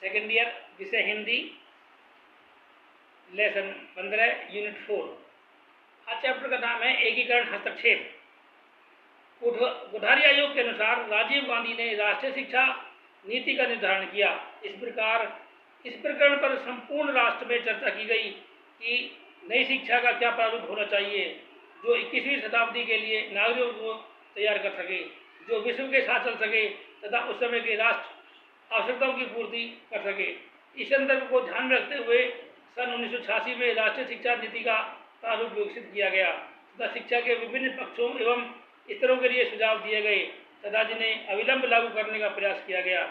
Second year, विषय Hindi, lesson 15, unit 4। आज chapter का नाम है एकीकरण हस्तक्षेप। कोठारी आयोग के अनुसार राजीव गांधी ने राष्ट्रीय शिक्षा नीति का निर्धारण किया। इस प्रकरण पर संपूर्ण राष्ट्र में चर्चा की गई कि नई शिक्षा का क्या प्रारूप होना चाहिए जो 21वीं शताब्दी के लिए नागरिकों को तैयार कर सके, जो विश्व के साथ चल सके तथा उस समय के राष्ट्र आवश्यकताओं की पूर्ति कर सके। इस संदर्भ को ध्यान में रखते हुए सन 1986 में राष्ट्रीय शिक्षा नीति का प्रारूप विकसित किया गया तथा शिक्षा के विभिन्न पक्षों एवं स्तरों के लिए सुझाव दिए गए तथा जिन्हें अविलंब लागू करने का प्रयास किया गया।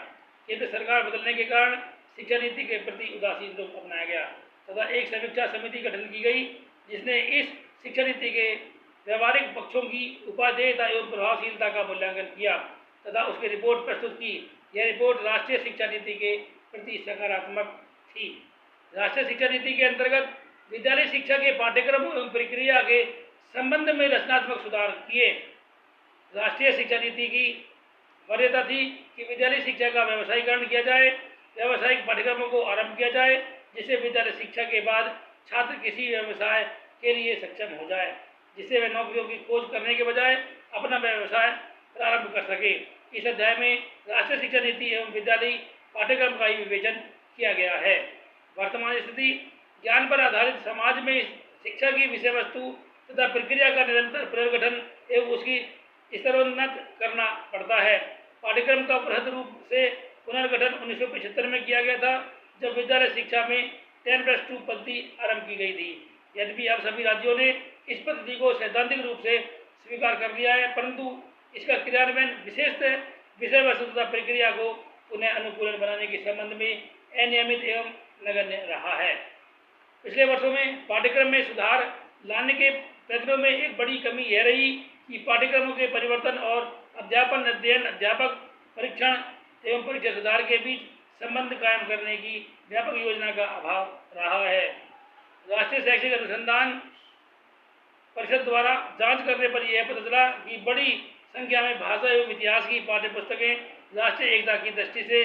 केंद्र सरकार बदलने के कारण शिक्षा नीति के प्रति उदासीन रूप अपनाया गया तथा एक समीक्षा समिति गठन की गई जिसने इस शिक्षा नीति के व्यवहारिक पक्षों की उपादेयता एवं प्रभावशीलता का मूल्यांकन किया तथा उसकी रिपोर्ट प्रस्तुत की। यह रिपोर्ट राष्ट्रीय शिक्षा नीति के प्रति सकारात्मक थी। राष्ट्रीय शिक्षा नीति के अंतर्गत विद्यालय शिक्षा के पाठ्यक्रम एवं प्रक्रिया के संबंध में रचनात्मक सुधार किए। राष्ट्रीय शिक्षा नीति की वरीयता थी कि विद्यालय शिक्षा का व्यवसायीकरण किया जाए, व्यावसायिक पाठ्यक्रमों को आरंभ किया जाए जिससे विद्यालय शिक्षा के बाद छात्र किसी व्यवसाय के लिए सक्षम हो जाए, जिससे वे नौकरियों की खोज करने के बजाय अपना व्यवसाय प्रारंभ कर सके। इस अध्याय में राष्ट्रीय शिक्षा नीति एवं विद्यालय पाठ्यक्रम का ही विवेचन किया गया है। वर्तमान स्थिति, ज्ञान पर आधारित समाज में शिक्षा की विषय वस्तु तथा प्रक्रिया का निरंतर पुनर्गठन एवं उसकी स्तरोन्नत करना पड़ता है। पाठ्यक्रम का बृहद रूप से पुनर्गठन 1975 में किया गया था जब विद्यालय शिक्षा में 10+2 पद्धति आरंभ की गई थी। यद्यपि अब सभी राज्यों ने इस पद्धति को सैद्धांतिक रूप से स्वीकार कर लिया है, परंतु इसका क्रियान्वयन विशेषतः विषय वस्तु तथा प्रक्रिया को पुनः अनुकूलन बनाने के संबंध में अनियमित एवं नगण्य रहा है। पिछले वर्षों में पाठ्यक्रम में सुधार लाने के प्रयत्नों में एक बड़ी कमी यह रही कि पाठ्यक्रमों के परिवर्तन और अध्यापन, अध्ययन, अध्यापक परीक्षण एवं परीक्षा सुधार के बीच संबंध कायम करने की व्यापक योजना का अभाव रहा है। राष्ट्रीय शैक्षिक अनुसंधान परिषद द्वारा जांच करने पर यह पता चला कि बड़ी संख्या में भाषा एवं इतिहास की पाठ्य पुस्तकें राष्ट्रीय एकता की दृष्टि से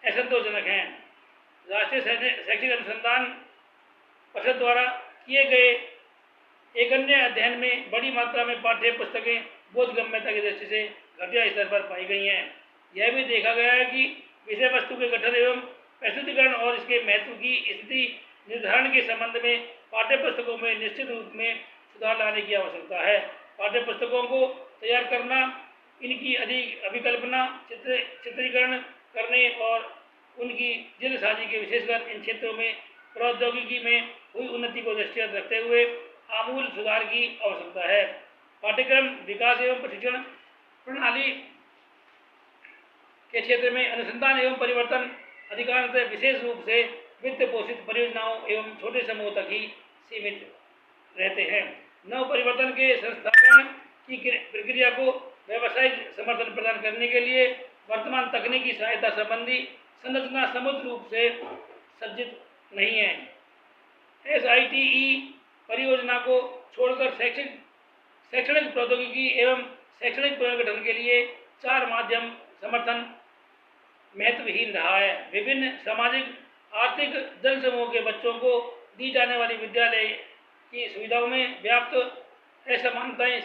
असंतोषजनक हैं। राष्ट्रीय शैक्षिक अनुसंधान परिषद द्वारा किए गए एक अन्य अध्ययन में बड़ी मात्रा में पाठ्य पुस्तकें बोधगम्यता की दृष्टि से घटिया स्तर पर पाई गई हैं। यह भी देखा गया है कि विषय वस्तु के गठन एवं प्रस्तुतिकरण और इसके महत्व की स्थिति निर्धारण के संबंध में पाठ्य पुस्तकों में निश्चित रूप में सुधार लाने की आवश्यकता है। पाठ्य पुस्तकों को तैयार करना, इनकी अधिक अभिकल्पना, चित्रीकरण करने और उनकी जल्दसाजी के विशेषकर इन क्षेत्रों में प्रौद्योगिकी में हुई उन्नति को दृष्टिगत रखते हुए आमूल सुधार की आवश्यकता है। पाठ्यक्रम विकास एवं प्रशिक्षण प्रणाली के क्षेत्र में अनुसंधान एवं परिवर्तन अधिकांशतः विशेष रूप से वित्त पोषित परियोजनाओं एवं छोटे समूह तक ही सीमित रहते हैं। नव परिवर्तन के संस्थाकरण की प्रक्रिया को व्यावसायिक समर्थन प्रदान करने के लिए वर्तमान तकनीकी सहायता संबंधी संरचना समुचित रूप से सज्जित नहीं है। SITE परियोजना को छोड़कर शैक्षणिक प्रौद्योगिकी एवं शैक्षणिक पुनर्गठन के लिए 4 माध्यम समर्थन महत्वहीन रहा है। विभिन्न सामाजिक आर्थिक जनसमूह के बच्चों को दी जाने वाली विद्यालय की सुविधाओं में व्याप्त असमानताएं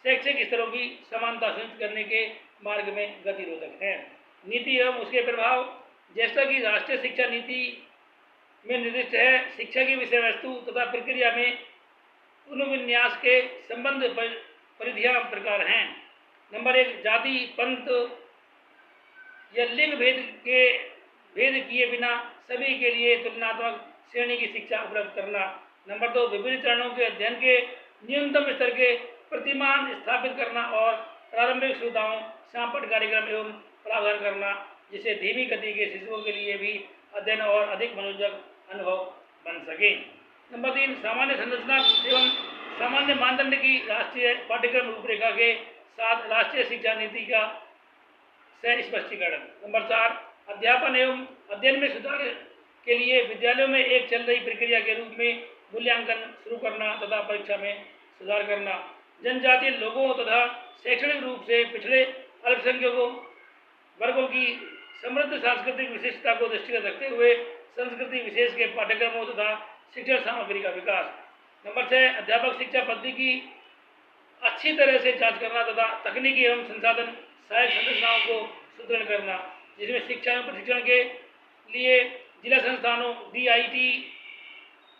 शैक्षिक स्तरों की समानता सुनिश्चित करने के मार्ग में गतिरोधक हैं। नीति एवं उसके प्रभाव, जैसा कि राष्ट्रीय शिक्षा नीति में निर्दिष्ट है, शिक्षा की विषय वस्तु तथा प्रक्रिया में पुनर्विन्यास के संबंध परिधियां प्रकार हैं। नंबर 1, जाति, पंथ या लिंग भेद किए बिना सभी के लिए तुलनात्मक श्रेणी की शिक्षा उपलब्ध करना। नंबर 2, विभिन्न चरणों के अध्ययन के न्यूनतम स्तर के प्रतिमान स्थापित करना और प्रारंभिक सुविधाओं, सांपट कार्यक्रम एवं प्रावधान करना जिससे धीमी गति के शिशुओं के लिए भी अध्ययन और अधिक मनोरंजक अनुभव बन सके। नंबर 3, सामान्य संरचना एवं सामान्य मानदंड की राष्ट्रीय पाठ्यक्रम रूपरेखा के साथ राष्ट्रीय शिक्षा नीति का स्पष्टीकरण। नंबर 4, अध्यापन एवं अध्ययन में सुधार के लिए विद्यालयों में एक चल रही प्रक्रिया के रूप में मूल्यांकन शुरू करना तथा परीक्षा में सुधार करना। जनजातीय लोगों तथा शैक्षणिक रूप से पिछड़े अल्पसंख्यकों वर्गों की समृद्ध सांस्कृतिक विशिष्टता को दृष्टिगत रखते हुए संस्कृति विशेष के पाठ्यक्रमों तथा शिक्षण सामग्री का विकास। नंबर 6, अध्यापक शिक्षा पद्धति की अच्छी तरह से जांच करना तथा तकनीकी एवं संसाधन सहायक संरचनाओं को सुदृढ़ करना, जिसमें शिक्षा एवं प्रशिक्षण के लिए जिला संस्थानों DIT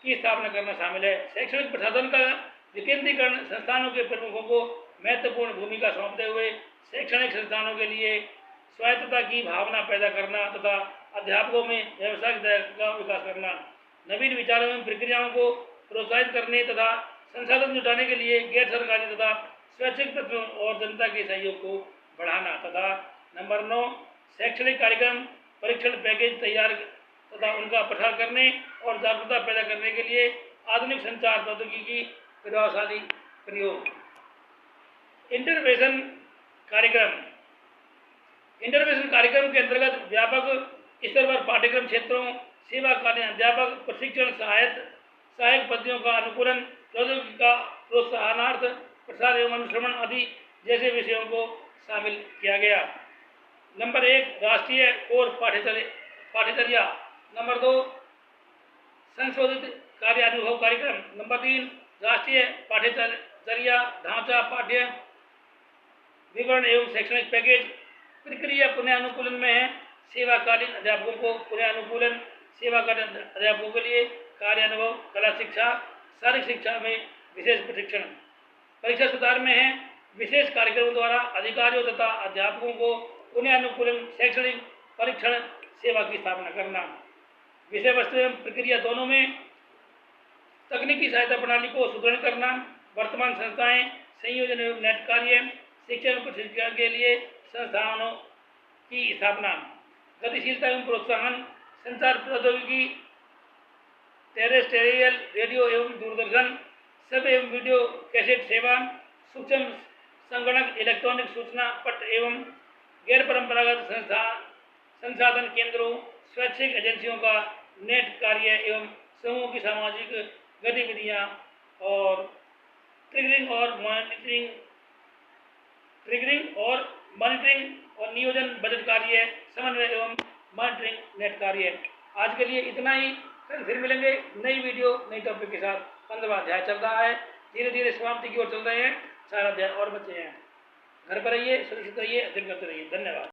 की स्थापना करना शामिल है। शैक्षणिक प्रशासन का विकेंद्रीकरण, संस्थानों के प्रमुखों को महत्वपूर्ण भूमिका सौंपते हुए शैक्षणिक संस्थानों के लिए स्वायत्तता की भावना पैदा करना तथा अध्यापकों में व्यावसायिक दक्षता का विकास करना। नवीन विचारों एवं प्रक्रियाओं को प्रोत्साहित करने तथा संसाधन जुटाने के लिए गैर सरकारी तथा स्वैच्छिक तत्वों और जनता के सहयोग को बढ़ाना तथा नंबर 9, शैक्षणिक कार्यक्रम परीक्षण पैकेज तैयार तथा उनका प्रसार करने और जागरूकता पैदा करने के लिए आधुनिक संचार प्रौद्योगिकी प्रभावशाली प्रयोग। इंटरवेंशन कार्यक्रम के अंतर्गत व्यापक स्तर पर पाठ्यक्रम क्षेत्रों, सेवाकालीन अध्यापक प्रशिक्षण, सहायक पद्धतियों का अनुकूलन, प्रौद्योगिकी का प्रोत्साहनार्थ प्रसार एवं अनुश्रवण आदि जैसे विषयों को शामिल किया गया। नंबर 1, राष्ट्रीय कोर पाठ्यचर्या। नंबर 2, संशोधित कार्यानुभव कार्यक्रम। नंबर 3, राष्ट्रीय पाठ्यचर्या ढांचा, पाठ्य विवरण एवं शैक्षणिक पैकेज। प्रक्रिया पुनःअनुकूलन में है। सेवाकालीन अध्यापकों को पुनःअनुकूलन, सेवाकालीन अध्यापकों के लिए कार्यानुभव, कला शिक्षा, शारीरिक शिक्षा में विशेष प्रशिक्षण। परीक्षा सुधार में है। विशेष कार्यक्रमों द्वारा अधिकारियों तथा अध्यापकों को पुनःअनुकूलन, शैक्षणिक परीक्षण सेवा की स्थापना करना। विषय वस्तु एवं प्रक्रिया दोनों में तकनीकी सहायता प्रणाली को सुदृढ़ करना। वर्तमान संस्थाएं संयोजन एवं नेट कार्य, शिक्षण प्रशिक्षण के लिए संस्थानों की स्थापना। गतिशीलता एवं प्रोत्साहन, संचार प्रौद्योगिकी, टेरेस्ट्रियल रेडियो एवं दूरदर्शन, सब एवं वीडियो कैसेट सेवा, सूक्ष्म संगणक, इलेक्ट्रॉनिक सूचना पट एवं गैर परंपरागत संसाधन केंद्रों, स्वैच्छिक एजेंसियों का नेट कार्य एवं समूह की सामाजिक गतिविधियां और ट्रिगरिंग और नियोजन, बजट कार्य, समन्वय एवं मॉनिटरिंग नेट कार्य। आज के लिए इतना ही। कल फिर मिलेंगे नई वीडियो नई टॉपिक के साथ। 15वां अध्याय चल रहा है, धीरे धीरे समाप्ति की ओर चल रहे हैं। 4 अध्याय और बचे हैं। घर पर रहिए, सुरक्षित रहिए, अध्ययन करते रहिए। धन्यवाद।